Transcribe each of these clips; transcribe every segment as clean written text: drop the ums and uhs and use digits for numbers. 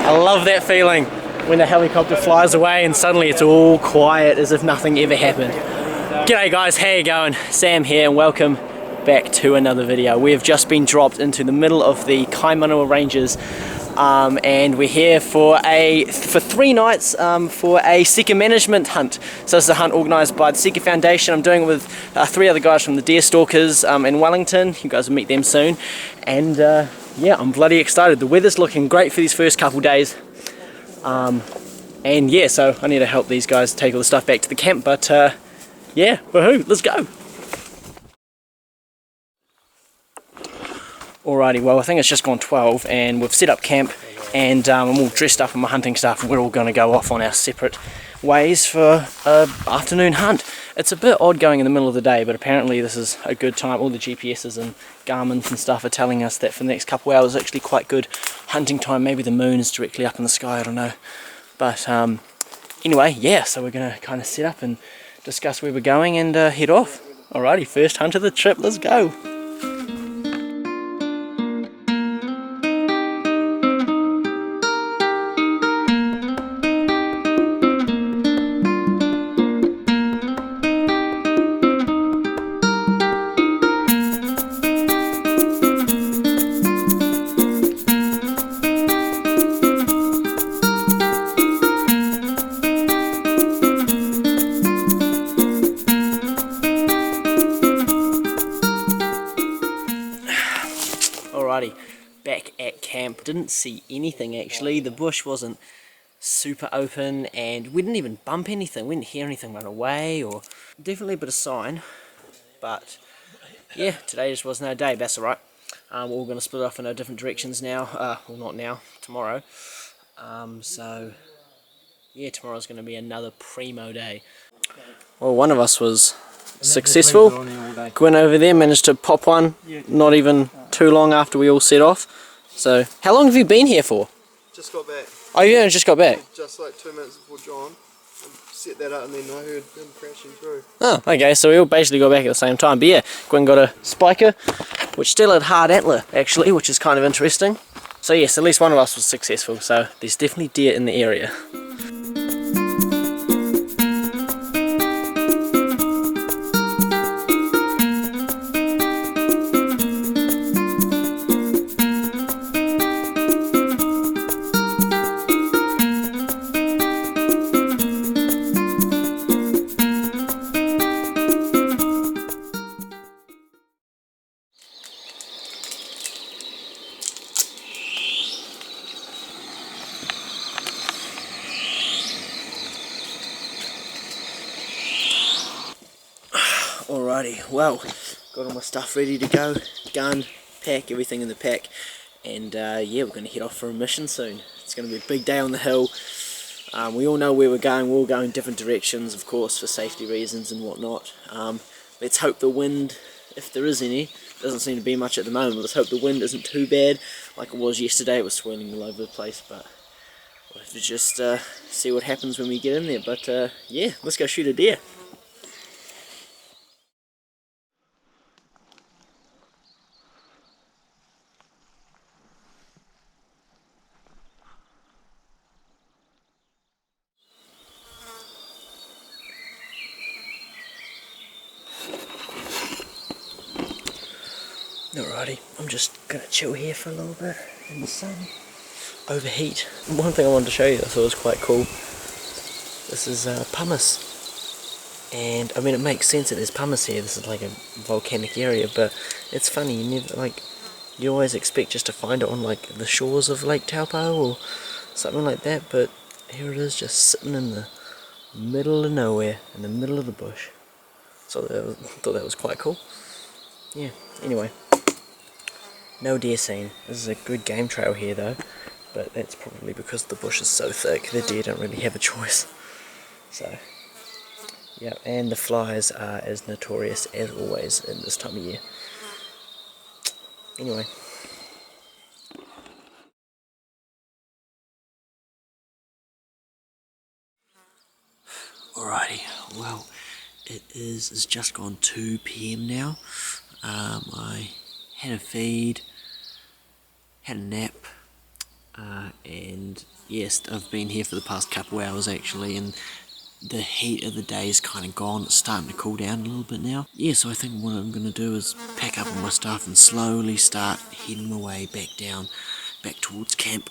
I love that feeling when the helicopter flies away and suddenly it's all quiet as if nothing ever happened. G'day guys, how you going? Sam here and welcome back to another video. We have just been dropped into the middle of the Kaimanawas ranges and we're here for 3 nights for a Sika management hunt. So this is a hunt organised by the Sika Foundation. I'm doing it with 3 other guys from the Deer Stalkers in Wellington. You guys will meet them soon. And yeah, I'm bloody excited. The weather's looking great for these first couple days. And yeah, so I need to help these guys take all the stuff back to the camp, but yeah, woohoo, let's go! Alrighty, well I think it's just gone 12 and we've set up camp and I'm all dressed up in my hunting stuff and we're all going to go off on our separate ways for an afternoon hunt. It's a bit odd going in the middle of the day, but apparently this is a good time. All the GPSs and Garmin's and stuff are telling us that for the next couple of hours is actually quite good hunting time. Maybe the moon is directly up in the sky, I don't know. But anyway, yeah, so we're going to kind of set up and discuss where we're going and head off. Alrighty, first hunt of the trip, let's go! Alrighty, back at camp. Didn't see anything actually. The bush wasn't super open and we didn't even bump anything. We didn't hear anything run away, or definitely a bit of sign. But yeah, today just wasn't our day, but that's alright. We're all going to split off in our different directions now. Well, not now, tomorrow. So yeah, tomorrow's going to be another primo day. Well, one of us was successful. Went over there, managed to pop one, not even too long after we all set off. So, how long have you been here for? Just got back. Oh, you just got back? Just like 2 minutes before John. I set that up and then I heard him crashing through. Oh, okay, so we all basically got back at the same time. But yeah, Gwen got a spiker, which still had hard antler actually, which is kind of interesting. So yes, at least one of us was successful, so there's definitely deer in the area. Alrighty, well, got all my stuff ready to go, gun, pack, everything in the pack, and yeah, we're going to head off for a mission soon. It's going to be a big day on the hill. We all know where we're going different directions, of course, for safety reasons and whatnot. Let's hope the wind, if there is any, doesn't seem to be much at the moment, let's hope the wind isn't too bad like it was yesterday. It was swirling all over the place, but we'll have to just see what happens when we get in there. But yeah, let's go shoot a deer. Alrighty, I'm just gonna chill here for a little bit in the sun. Overheat. One thing I wanted to show you that I thought was quite cool. This is pumice. And I mean, it makes sense that there's pumice here. This is like a volcanic area, but it's funny, you never, you always expect just to find it on like the shores of Lake Taupo or something like that, but here it is, just sitting in the middle of nowhere, in the middle of the bush. So I thought that was quite cool. Yeah, anyway. No deer seen. This is a good game trail here though, but that's probably because the bush is so thick, the deer don't really have a choice. So, yeah, and the flies are as notorious as always in this time of year. Anyway. Alrighty, well, it's just gone 2 PM now. I had a feed, had a nap, and yes, I've been here for the past couple hours actually, and the heat of the day is kind of gone. It's starting to cool down a little bit now. Yeah, so I think what I'm going to do is pack up all my stuff and slowly start heading my way back down, back towards camp.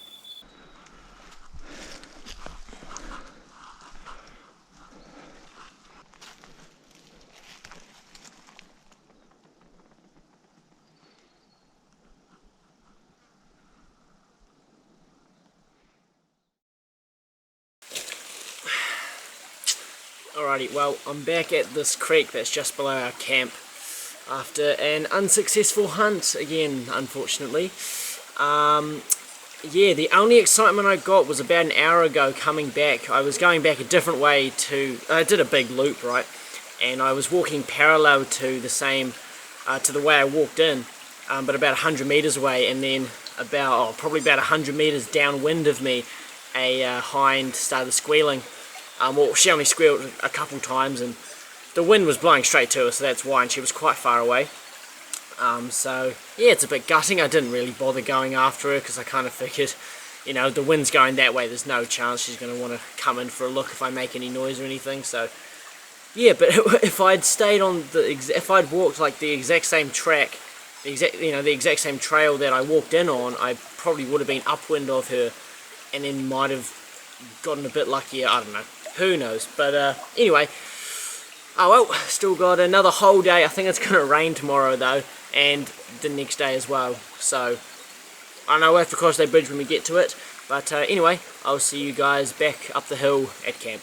Alrighty, well, I'm back at this creek that's just below our camp after an unsuccessful hunt again, unfortunately. Yeah, the only excitement I got was about an hour ago coming back. I was going back a different way to... I did a big loop, right? And I was walking parallel to the same... to the way I walked in, but about 100 metres away, and then probably about 100 metres downwind of me, a hind started squealing. Well, she only squealed a couple times, and the wind was blowing straight to her, so that's why, and she was quite far away. So, yeah, it's a bit gutting. I didn't really bother going after her, because I kind of figured, you know, the wind's going that way, there's no chance she's going to want to come in for a look if I make any noise or anything, so... Yeah, but if I'd stayed on if I'd walked like the exact same track, the exact same trail that I walked in on, I probably would have been upwind of her, and then might have gotten a bit luckier. I don't know. Who knows? But anyway, oh well, still got another whole day. I think it's going to rain tomorrow though, and the next day as well. So I know we'll have to cross that bridge when we get to it. But anyway, I'll see you guys back up the hill at camp.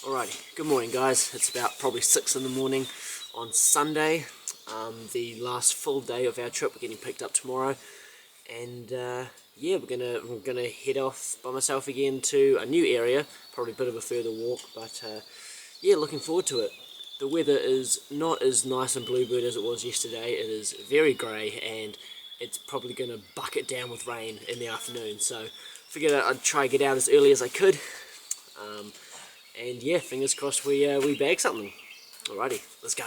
Alrighty, good morning guys. It's about probably 6 in the morning on Sunday, the last full day of our trip. We're getting picked up tomorrow, and yeah, we're gonna head off by myself again to a new area, probably a bit of a further walk, but yeah, looking forward to it. The weather is not as nice and bluebird as it was yesterday. It is very grey, and it's probably gonna bucket down with rain in the afternoon, so figured I'd try and get out as early as I could. And yeah, fingers crossed we bag something. Alrighty, let's go.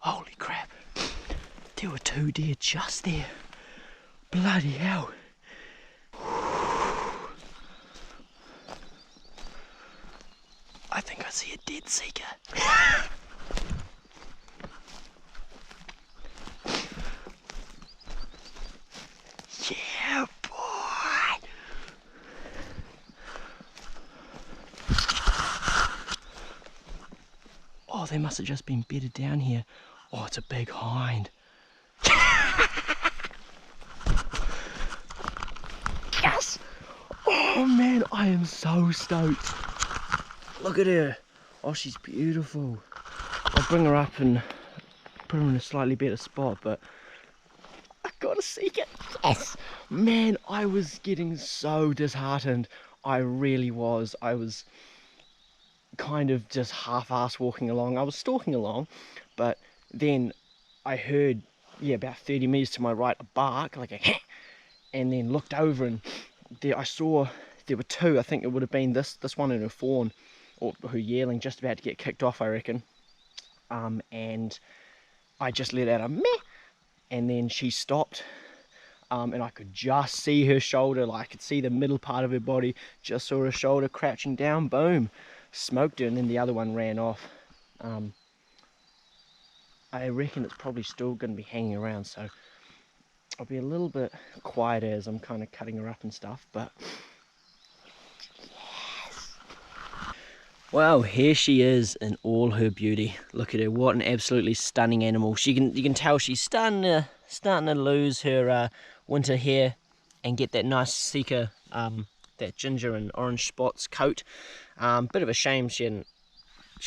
Holy crap, there were 2 deer just there. Bloody hell. I think I see a dead Sika. Yeah, boy. Oh, they must have just been bedded down here. Oh, it's a big hind. Yes! Oh man, I am so stoked. Look at her. Oh, she's beautiful. I'll bring her up and put her in a slightly better spot, but I gotta seek it. Yes! Man, I was getting so disheartened. I really was. I was kind of just half-ass walking along. I was stalking along, but then I heard, yeah, about 30 meters to my right, a bark, like a and then looked over, and there I saw there were 2. I think it would have been this one and her fawn, or her yearling, just about to get kicked off, I reckon. And I just let out a meh, and then she stopped, and I could just see her shoulder, like I could see the middle part of her body, just saw her shoulder crouching down, boom. smoked her, and then the other one ran off. I reckon it's probably still going to be hanging around, so I'll be a little bit quieter as I'm kind of cutting her up and stuff. But wow, here she is in all her beauty. Look at her, what an absolutely stunning animal. You can tell she's starting to lose her winter hair and get that nice Sika, that ginger and orange spots coat. Bit of a shame she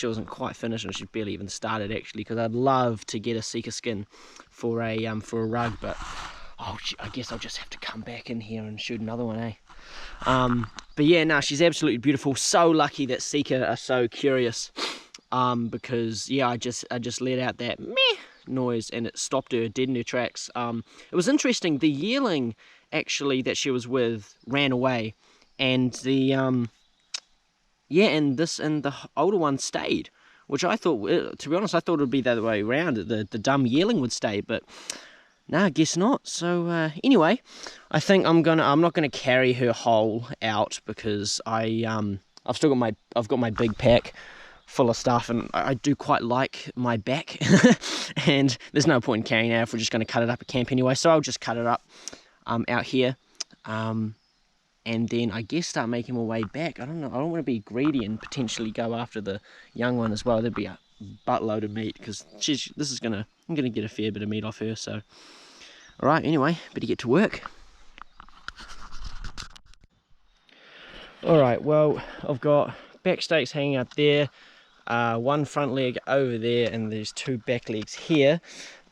wasn't quite finished, and she barely even started actually, because I'd love to get a Sika skin for a rug, but oh, I guess I'll just have to come back in here and shoot another one, eh? But yeah, no, she's absolutely beautiful. So lucky that Sika are so curious, because yeah, I just let out that meh noise and it stopped her dead in her tracks. It was interesting. The yearling actually that she was with ran away, and the the older one stayed, which I thought, to be honest, I thought it would be the other way around. The dumb yearling would stay, but no, I guess not. So anyway, I think I'm not gonna carry her whole out, because I've got my big pack full of stuff, and I do quite like my back, and there's no point in carrying it out if we're just going to cut it up at camp anyway. So I'll just cut it up out here, and then I guess start making my way back. I don't know. I don't want to be greedy and potentially go after the young one as well. There'd be a buttload of meat, because I'm gonna get a fair bit of meat off her. So, all right. Anyway, better get to work. All right. Well, I've got back stakes hanging up there, one front leg over there, and there's two back legs here,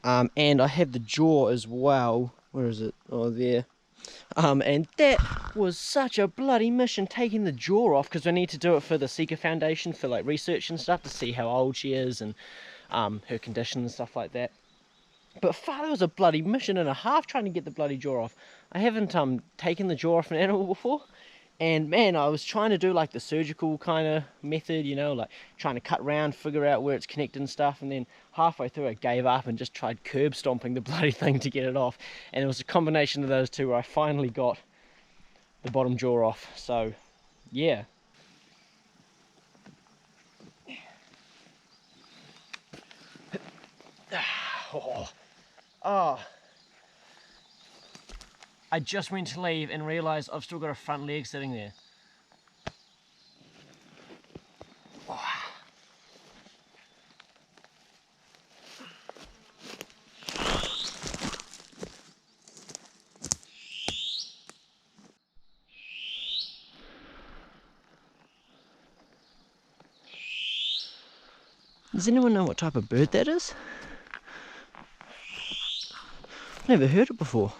and I have the jaw as well. Where is it? Oh, there. And that was such a bloody mission, taking the jaw off, because I need to do it for the Sika Foundation for like research and stuff, to see how old she is and her condition and stuff like that. But it was a bloody mission and a half trying to get the bloody jaw off. I haven't taken the jaw off an animal before, and man, I was trying to do like the surgical kind of method, you know, like trying to cut around, figure out where it's connected and stuff, and then halfway through I gave up and just tried curb stomping the bloody thing to get it off. And it was a combination of those two where I finally got the bottom jaw off. So yeah. Oh. I just went to leave and realised I've still got a front leg sitting there. Oh. Does anyone know what type of bird that is? Never heard it before.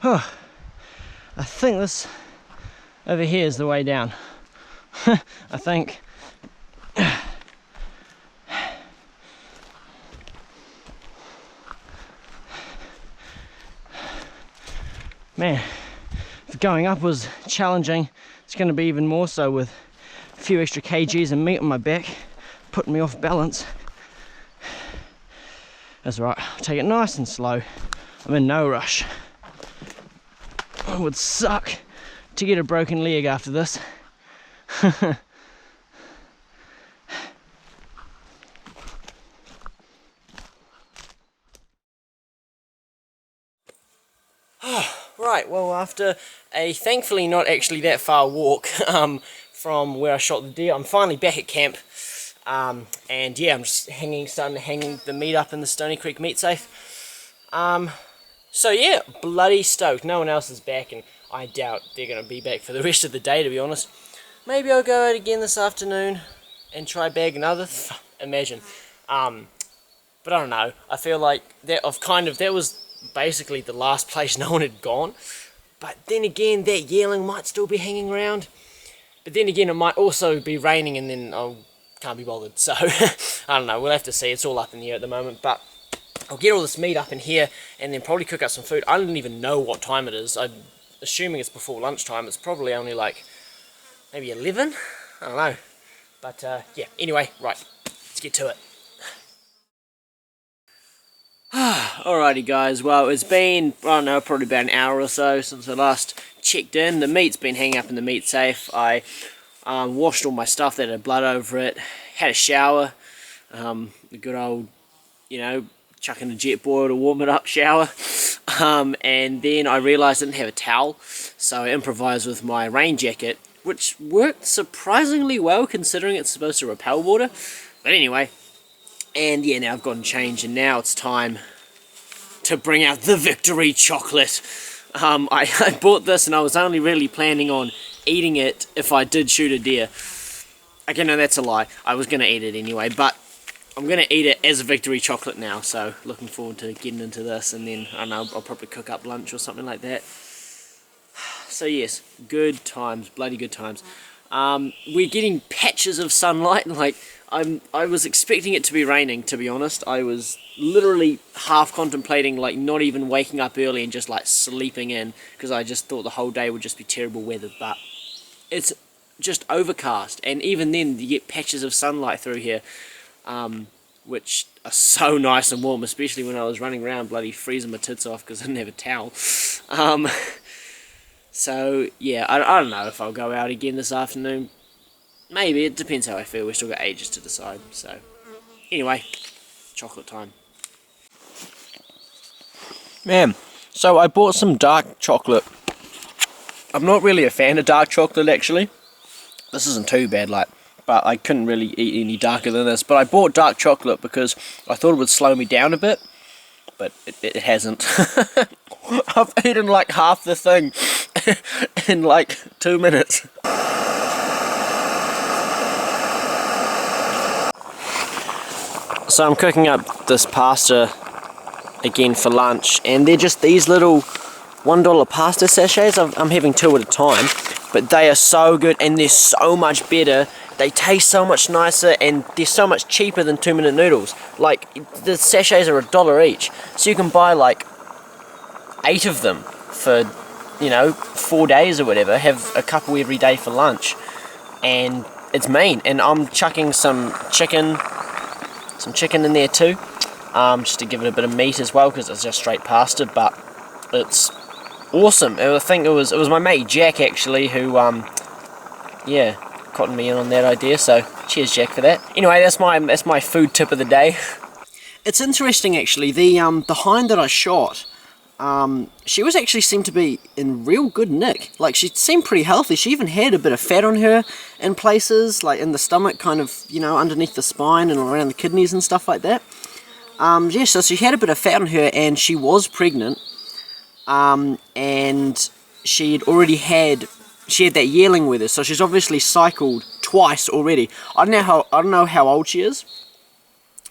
Oh, I think this over here is the way down. I think. Man, if going up was challenging, it's going to be even more so with a few extra kgs and meat on my back, putting me off balance. That's right, I'll take it nice and slow. I'm in no rush. It would suck to get a broken leg after this. Right, well, after a thankfully not actually that far walk from where I shot the deer, I'm finally back at camp. And yeah, I'm just starting to hang the meat up in the Stony Creek meat safe. So yeah, bloody stoked. No one else is back, and I doubt they're going to be back for the rest of the day, to be honest. Maybe I'll go out again this afternoon and try bag another. Imagine. But I don't know. I feel like that was basically the last place no one had gone. But then again, that yearling might still be hanging around. But then again, it might also be raining, and then I can't be bothered. So I don't know. We'll have to see. It's all up in the air at the moment. But I'll get all this meat up in here and then probably cook up some food. I don't even know what time it is. I'm assuming it's before lunchtime. It's probably only like maybe 11. I don't know. But yeah, anyway, right. Let's get to it. Alrighty guys, well it's been, I don't know, probably about an hour or so since I last checked in. The meat's been hanging up in the meat safe. I washed all my stuff that had blood over it, had a shower, the good old, you know, chucking a jet boil to warm it up shower, and then I realised I didn't have a towel, so I improvised with my rain jacket, which worked surprisingly well considering it's supposed to repel water. But anyway, and yeah, now I've gotten changed and now it's time to bring out the victory chocolate. I bought this and I was only really planning on eating it if I did shoot a deer. Okay, no, that's a lie. I was going to eat it anyway, but I'm going to eat it as a victory chocolate now, so looking forward to getting into this, and then, I don't know, I'll probably cook up lunch or something like that. So yes, good times, bloody good times. We're getting patches of sunlight, like, I was expecting it to be raining, to be honest. I was literally half contemplating, like, not even waking up early and just, like, sleeping in, because I just thought the whole day would just be terrible weather, but it's just overcast, and even then you get patches of sunlight through here, which are so nice and warm, especially when I was running around bloody freezing my tits off because I didn't have a towel. So yeah, I don't know if I'll go out again this afternoon. Maybe, it depends how I feel. We've still got ages to decide. So anyway, chocolate time. Man, so I bought some dark chocolate. I'm not really a fan of dark chocolate actually. This isn't too bad, like, but I couldn't really eat any darker than this. But I bought dark chocolate because I thought it would slow me down a bit, but it hasn't. I've eaten like half the thing in like 2 minutes. So I'm cooking up this pasta again for lunch, and they're just these little $1 pasta sachets. I'm having 2 at a time, but they are so good and they're so much better. They taste so much nicer and they're so much cheaper than 2-minute noodles. Like, the sachets are $1 each, so you can buy like 8 of them for, you know, 4 days or whatever. Have a couple every day for lunch, and it's mean. And I'm chucking some chicken in there too, just to give it a bit of meat as well, because it's just straight pasta. But it's awesome. I think it was my mate Jack actually who yeah, cottoned me in on that idea, so cheers Jack for that. Anyway, that's my food tip of the day. It's interesting actually, the hind that I shot, she was actually seemed to be in real good nick. Like, she seemed pretty healthy. She even had a bit of fat on her in places, like in the stomach, kind of, you know, underneath the spine and around the kidneys and stuff like that. Yeah, so she had a bit of fat on her and she was pregnant. And she had that yearling with her, so she's obviously cycled twice already. I don't know how old she is.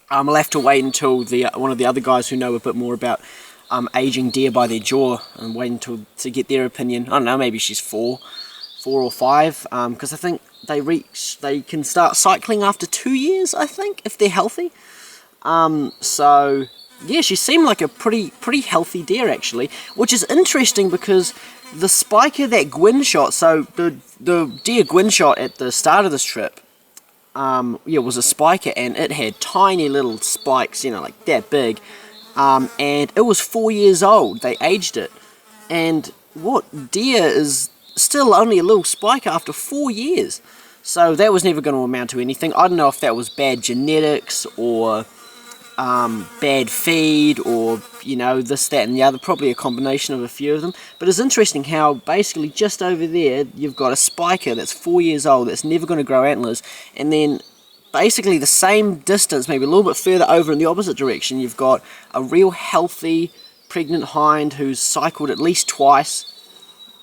I'll have to wait until one of the other guys who know a bit more about aging deer by their jaw, and wait until to get their opinion. I don't know, maybe she's 4 or 5, because I think they can start cycling after 2 years, I think, if they're healthy. So yeah, she seemed like a pretty healthy deer actually, which is interesting because the spiker that Gwyn shot, so the deer Gwyn shot at the start of this trip, yeah, was a spiker, and it had tiny little spikes, you know, like that big, and it was 4 years old. They aged it, and what deer is still only a little spike after 4 years? So that was never going to amount to anything. I don't know if that was bad genetics or bad feed, or, you know, this, that and the other, probably a combination of a few of them. But it's interesting how basically just over there you've got a spiker that's 4 years old that's never going to grow antlers, and then basically the same distance, maybe a little bit further over in the opposite direction, you've got a real healthy pregnant hind who's cycled at least twice.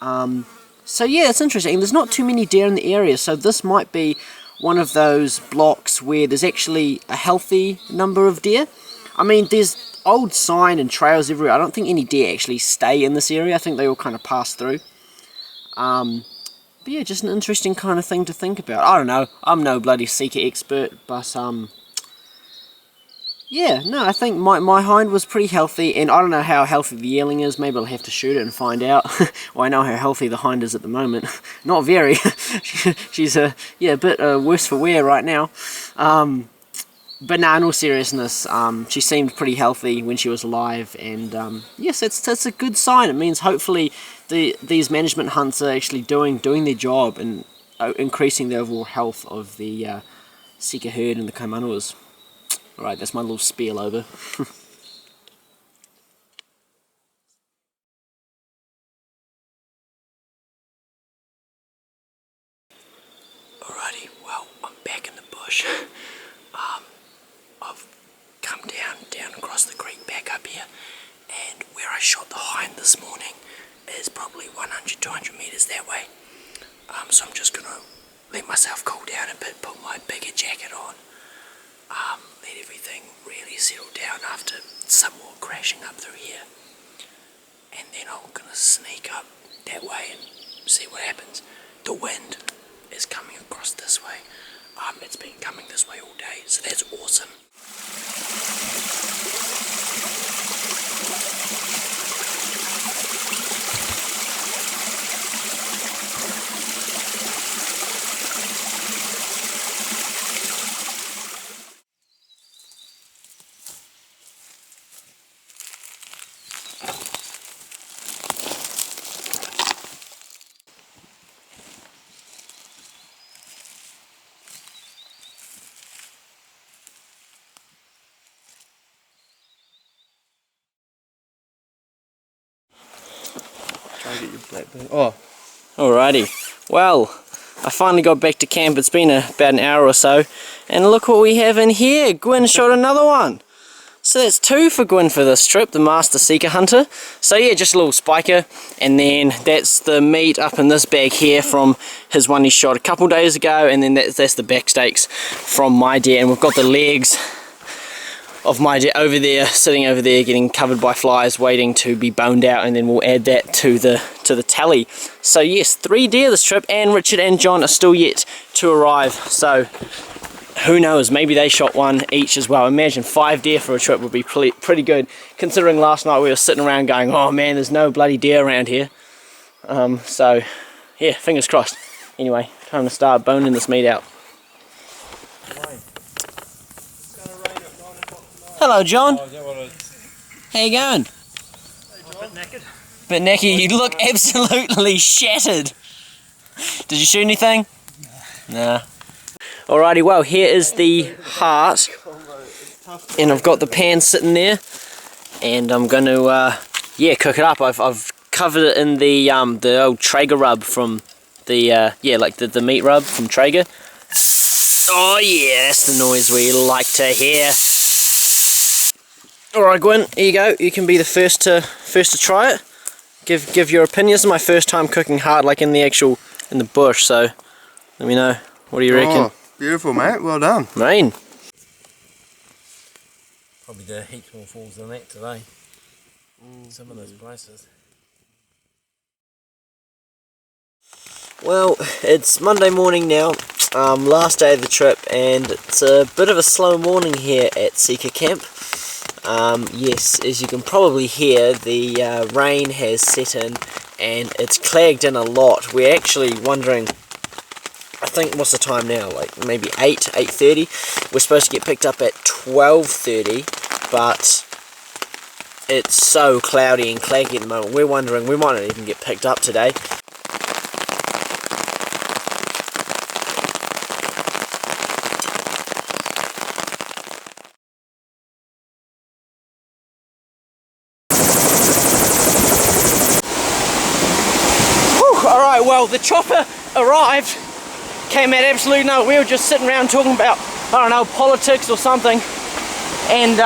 So yeah, it's interesting. There's not too many deer in the area, so this might be one of those blocks where there's actually a healthy number of deer. I mean, there's old sign and trails everywhere. I don't think any deer actually stay in this area. I think they all kind of pass through. But yeah, just an interesting kind of thing to think about. I don't know. I'm no bloody Sika expert, but yeah, no, I think my hind was pretty healthy, and I don't know how healthy the yearling is. Maybe I'll have to shoot it and find out. Well, I know how healthy the hind is at the moment. Not very. She's yeah, a bit worse for wear right now. but nah, in all seriousness, she seemed pretty healthy when she was alive, and yes, that's a good sign. It means hopefully these management hunts are actually doing their job and increasing the overall health of the Sika herd and the Kaimanawas. Alright, that's my little spiel over. Alrighty, well, I'm back in the bush. I've come down across the creek back up here, and where I shot the hind this morning is probably 100-200 metres that way. So I'm just gonna let myself cool down a bit, put my bigger jacket on, let everything really settle down after some more crashing up through here, and then I'm gonna sneak up that way and see what happens. The wind is coming across this way. It's been coming this way all day, so that's awesome. Try and get your blackbird. Oh. Alrighty, well, I finally got back to camp. It's been about an hour or so, and look what we have in here. Gwyn shot another one. So that's 2 for Gwyn for this trip, the Master Sika Hunter. So yeah, just a little spiker, and then that's the meat up in this bag here from his one he shot a couple days ago, and then that's the back steaks from my deer, and we've got the legs of my deer over there, sitting over there, getting covered by flies, waiting to be boned out, and then we'll add that to the tally. So yes, 3 deer this trip, and Richard and John are still yet to arrive. So who knows, maybe they shot 1 each as well. Imagine 5 deer for a trip would be pretty good, considering last night we were sitting around going, oh man, there's no bloody deer around here. So yeah, fingers crossed. Anyway, time to start boning this meat out. Hello, John. Oh, is that what it is? How you going? Hey, John. A bit knackered. Bit knackered. You look absolutely shattered. Did you shoot anything? Nah. Alrighty, well, here is the heart, and I've got the pan sitting there, and I'm going to yeah, cook it up. I've covered it in the old Traeger rub from the yeah, like the meat rub from Traeger. Oh yeah, that's the noise we like to hear. Alright, Gwyn, here you go. You can be the first to try it. Give your opinion. This is my first time cooking hard, like in the bush, so let me know. What do you reckon? Oh, beautiful, mate. Well done. Rain. Probably do heaps more falls than that today. Some of those places. Well, it's Monday morning now, last day of the trip, and it's a bit of a slow morning here at Sika Camp. Yes, as you can probably hear, the rain has set in and it's clagged in a lot. We're actually wondering, I think, what's the time now, like maybe 8:30. We're supposed to get picked up at 12:30, but it's so cloudy and claggy at the moment. We're wondering we might not even get picked up today. Alright, well, the chopper arrived, came at absolute no. We were just sitting around talking about, I don't know, politics or something, and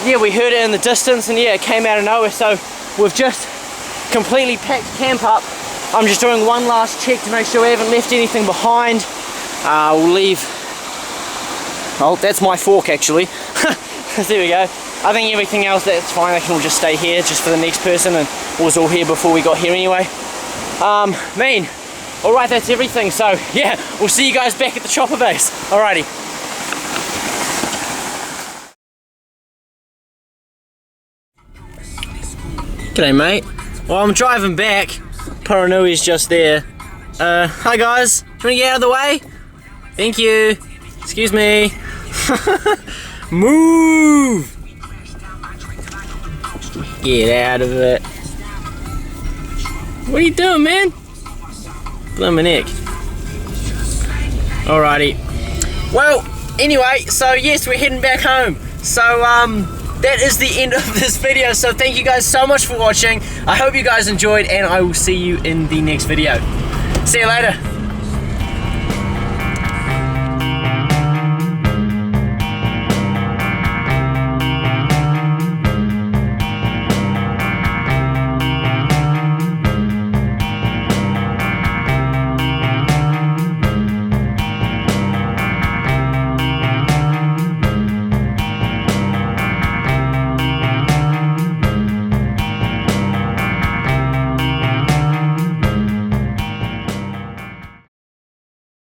yeah, we heard it in the distance, and yeah, it came out of nowhere. So we've just completely packed camp up. I'm just doing one last check to make sure we haven't left anything behind. We'll leave, oh, that's my fork actually. There we go. I think everything else, that's fine, they can all just stay here just for the next person, and it was all here before we got here anyway. Alright, that's everything, so yeah, we'll see you guys back at the chopper base. Alrighty. G'day mate. Well, I'm driving back. Paranui's just there. Hi guys, do you want to get out of the way? Thank you. Excuse me. Move! Get out of it. What are you doing, man? Blooming neck. Alrighty. Well, anyway, so yes, we're heading back home. So, that is the end of this video. So thank you guys so much for watching. I hope you guys enjoyed, and I will see you in the next video. See you later.